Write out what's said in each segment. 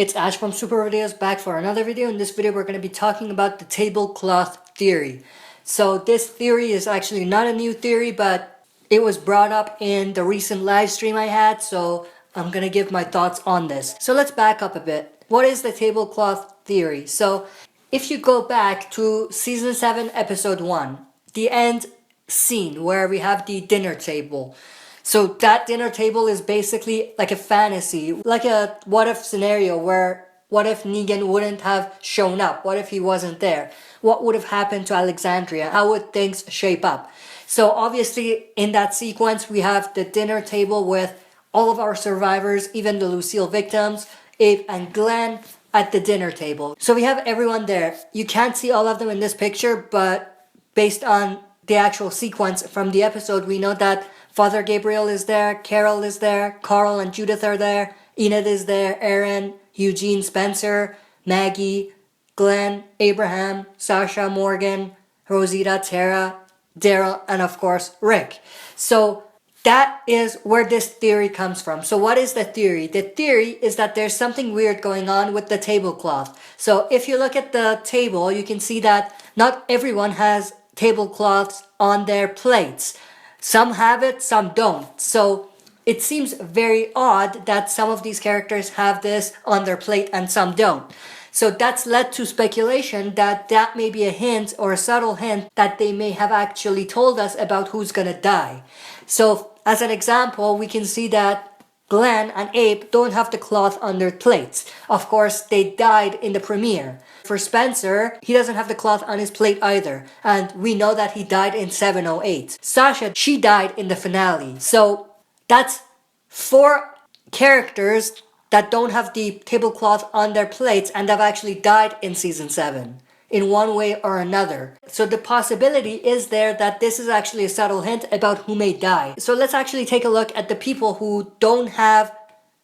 It's Ash from Super Videos back for another video. In this video we're going to be talking about the tablecloth theory. So this theory is actually not a new theory, but it was brought up in the recent live stream I had, so I'm going to give my thoughts on this. So let's back up a bit. What is the tablecloth theory? So if you go back to season 7 episode 1, the end scene where we have the dinner table. So that dinner table is basically like a fantasy, like a what if scenario where what if Negan wouldn't have shown up? What if he wasn't there? What would have happened to Alexandria? How would things shape up? So obviously in that sequence we have the dinner table with all of our survivors, even the Lucille victims, Abe and Glenn at the dinner table. So we have everyone there. You can't see all of them in this picture, but based on the actual sequence from the episode, we know that Father Gabriel is there, Carol is there, Carl and Judith are there, Enid is there, Aaron, Eugene, Spencer, Maggie, Glenn, Abraham, Sasha, Morgan, Rosita, Tara, Daryl, and of course Rick. So that is where this theory comes from. So what is the theory? The theory is that there's something weird going on with the tablecloth. So if you look at the table, you can see that not everyone has tablecloths on their plates. Some have it, some don't. So it seems very odd that some of these characters have this on their plate and some don't. So that's led to speculation that that may be a hint or a subtle hint that they may have actually told us about who's gonna die. So as an example, we can see that Glenn and Abe don't have the cloth on their plates. Of course, they died in the premiere. For Spencer, he doesn't have the cloth on his plate either, and we know that he died in 708. Sasha, she died in the finale. So that's 4 characters that don't have the tablecloth on their plates and have actually died in season 7 in one way or another. So the possibility is there that this is actually a subtle hint about who may die. So let's actually take a look at the people who don't have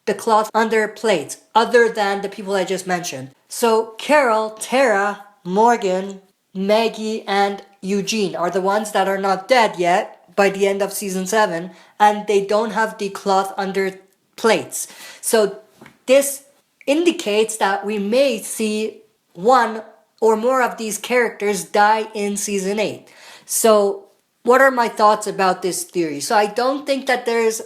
the cloth on their plates other than the people I just mentioned. So Carol, Tara, Morgan, Maggie, and Eugene are the ones that are not dead yet by the end of season 7, and they don't have the cloth on their plates. So this indicates that we may see one or more of these characters die in season 8. So what are my thoughts about this theory? So I don't think that there's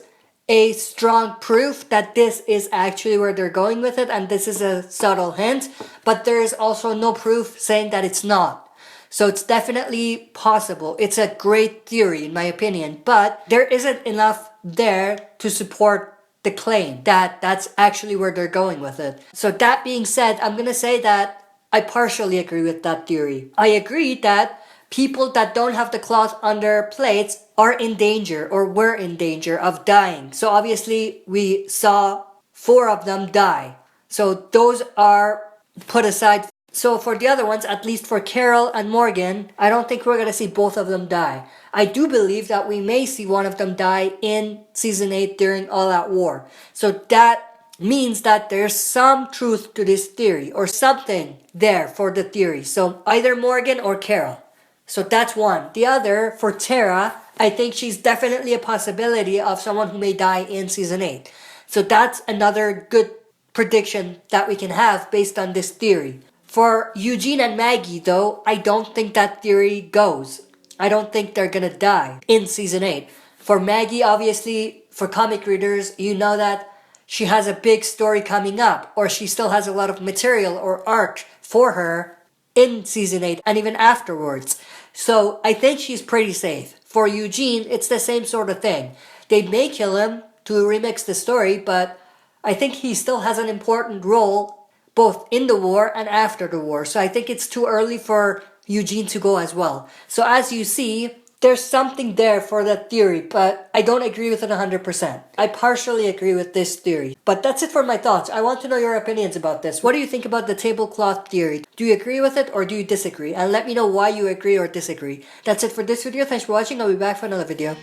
a strong proof that this is actually where they're going with it and this is a subtle hint, but there is also no proof saying that it's not. So it's definitely possible. It's a great theory in my opinion, but there isn't enough there to support the claim that that's actually where they're going with it. So that being said, I'm gonna say that I partially agree with that theory. I agree that people that don't have the cloth on their plates are in danger or were in danger of dying. So obviously we saw 4 of them die. So those are put aside. So for the other ones, at least for Carol and Morgan, I don't think we're going to see both of them die. I do believe that we may see one of them die in season 8 during All Out War. So that means that there's some truth to this theory or something there for the theory. So either Morgan or Carol. So that's one. The other, for Tara, I think she's definitely a possibility of someone who may die in season 8. So that's another good prediction that we can have based on this theory. For Eugene and Maggie, though, I don't think that theory goes. I don't think they're gonna die in season 8. For Maggie, obviously, for comic readers, you know that she has a big story coming up, or she still has a lot of material or arc for her in season 8 and even afterwards. So I think she's pretty safe. For Eugene, it's the same sort of thing. They may kill him to remix the story, but I think he still has an important role both in the war and after the war. So I think it's too early for Eugene to go as well. So as you see, there's something there for that theory, but I don't agree with it 100%. I partially agree with this theory. But that's it for my thoughts. I want to know your opinions about this. What do you think about the tablecloth theory? Do you agree with it or do you disagree? And let me know why you agree or disagree. That's it for this video. Thanks for watching. I'll be back for another video.